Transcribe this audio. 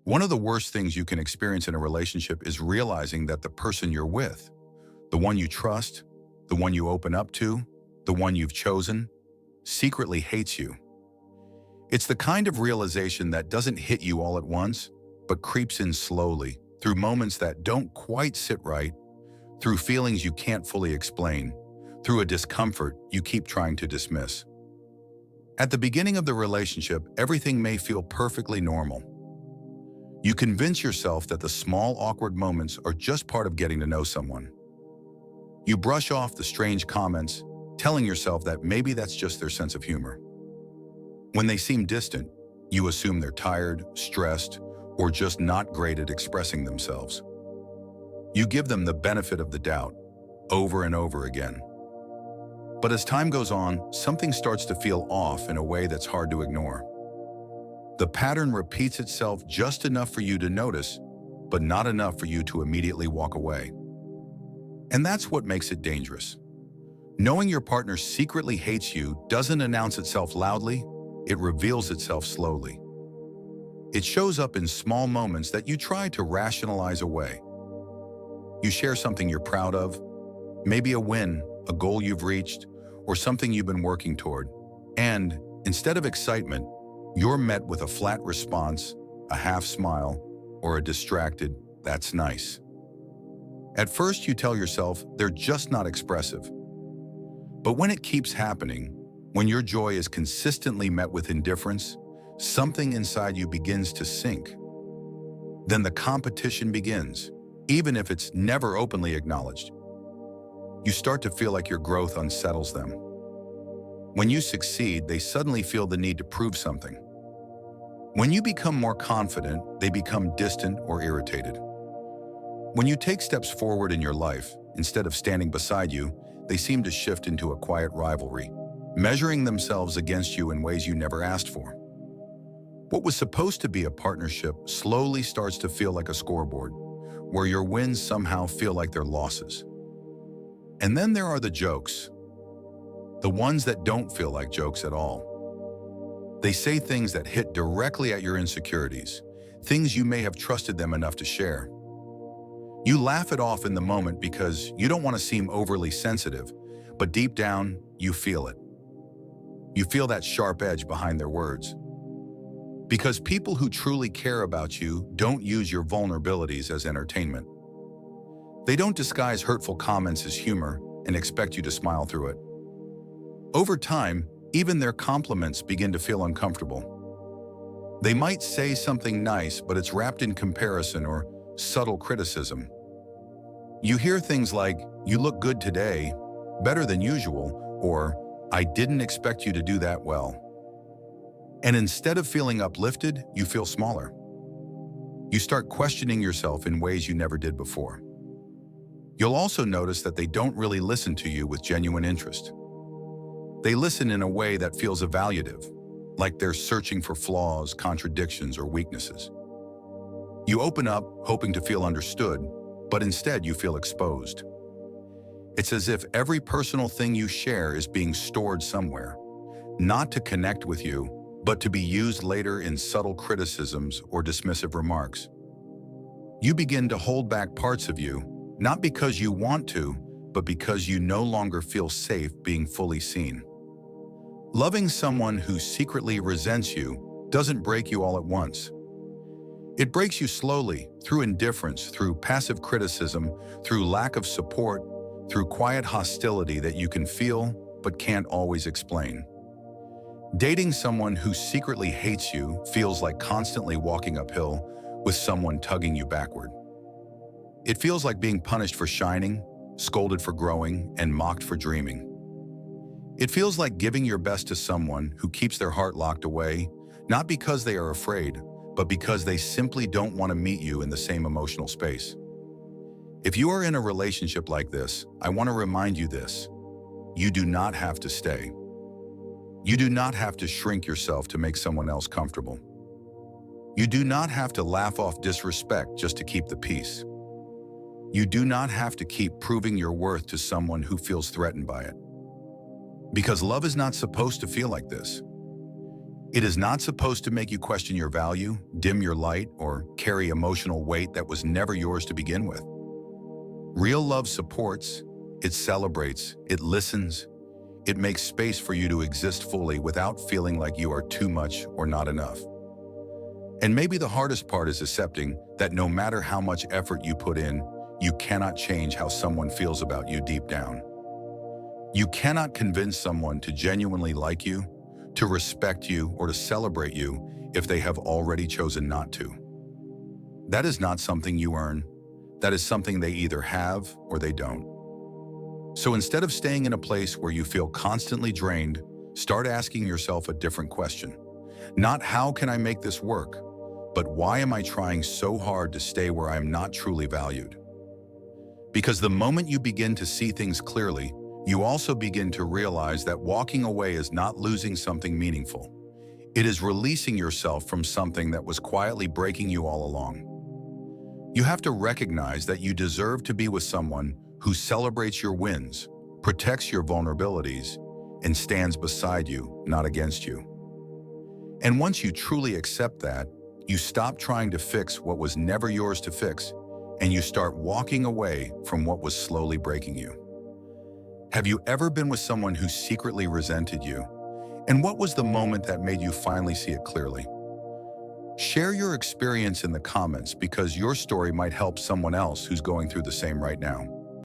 One of the worst things you can experience in a relationship is realizing that the person you're with, the one you trust, the one you open up to, the one you've chosen, secretly hates you. It's the kind of realization that doesn't hit you all at once, but creeps in slowly, through moments that don't quite sit right, through feelings you can't fully explain, through a discomfort you keep trying to dismiss. At the beginning of the relationship, everything may feel perfectly normal. You convince yourself that the small, awkward moments are just part of getting to know someone. You brush off the strange comments, telling yourself that maybe that's just their sense of humor. When they seem distant, you assume they're tired, stressed, or just not great at expressing themselves. You give them the benefit of the doubt, over and over again. But as time goes on, something starts to feel off in a way that's hard to ignore. The pattern repeats itself just enough for you to notice, but not enough for you to immediately walk away. And that's what makes it dangerous. Knowing your partner secretly hates you doesn't announce itself loudly, it reveals itself slowly. It shows up in small moments that you try to rationalize away. You share something you're proud of, maybe a win, a goal you've reached, or something you've been working toward. And instead of excitement, you're met with a flat response, a half smile, or a distracted, "That's nice." At first you tell yourself they're just not expressive. But when it keeps happening, when your joy is consistently met with indifference, something inside you begins to sink. Then the competition begins, even if it's never openly acknowledged. You start to feel like your growth unsettles them. When you succeed, they suddenly feel the need to prove something. When you become more confident, they become distant or irritated. When you take steps forward in your life, instead of standing beside you, they seem to shift into a quiet rivalry, measuring themselves against you in ways you never asked for. What was supposed to be a partnership slowly starts to feel like a scoreboard, where your wins somehow feel like their losses. And then there are the jokes, the ones that don't feel like jokes at all. They say things that hit directly at your insecurities, things you may have trusted them enough to share. You laugh it off in the moment because you don't want to seem overly sensitive, but deep down, you feel it. You feel that sharp edge behind their words. Because people who truly care about you don't use your vulnerabilities as entertainment. They don't disguise hurtful comments as humor and expect you to smile through it. Over time, even their compliments begin to feel uncomfortable. They might say something nice, but it's wrapped in comparison or subtle criticism. You hear things like, "You look good today," "better than usual," or "I didn't expect you to do that well." And instead of feeling uplifted, you feel smaller. You start questioning yourself in ways you never did before. You'll also notice that they don't really listen to you with genuine interest. They listen in a way that feels evaluative, like they're searching for flaws, contradictions, or weaknesses. You open up, hoping to feel understood, but instead you feel exposed. It's as if every personal thing you share is being stored somewhere, not to connect with you, but to be used later in subtle criticisms or dismissive remarks. You begin to hold back parts of you, not because you want to, but because you no longer feel safe being fully seen. Loving someone who secretly resents you doesn't break you all at once. It breaks you slowly, through indifference, through passive criticism, through lack of support, through quiet hostility that you can feel but can't always explain. Dating someone who secretly hates you feels like constantly walking uphill with someone tugging you backward. It feels like being punished for shining, scolded for growing, and mocked for dreaming. It feels like giving your best to someone who keeps their heart locked away, not because they are afraid, but because they simply don't want to meet you in the same emotional space. If you are in a relationship like this, I want to remind you this: you do not have to stay. You do not have to shrink yourself to make someone else comfortable. You do not have to laugh off disrespect just to keep the peace. You do not have to keep proving your worth to someone who feels threatened by it. Because love is not supposed to feel like this. It is not supposed to make you question your value, dim your light, or carry emotional weight that was never yours to begin with. Real love supports, it celebrates, it listens, it makes space for you to exist fully without feeling like you are too much or not enough. And maybe the hardest part is accepting that no matter how much effort you put in, you cannot change how someone feels about you deep down. You cannot convince someone to genuinely like you, to respect you, or to celebrate you if they have already chosen not to. That is not something you earn. That is something they either have or they don't. So instead of staying in a place where you feel constantly drained, start asking yourself a different question. Not how can I make this work, but why am I trying so hard to stay where I am not truly valued? Because the moment you begin to see things clearly, you also begin to realize that walking away is not losing something meaningful. It is releasing yourself from something that was quietly breaking you all along. You have to recognize that you deserve to be with someone who celebrates your wins, protects your vulnerabilities, and stands beside you, not against you. And once you truly accept that, you stop trying to fix what was never yours to fix, and you start walking away from what was slowly breaking you. Have you ever been with someone who secretly resented you? And what was the moment that made you finally see it clearly? Share your experience in the comments because your story might help someone else who's going through the same right now.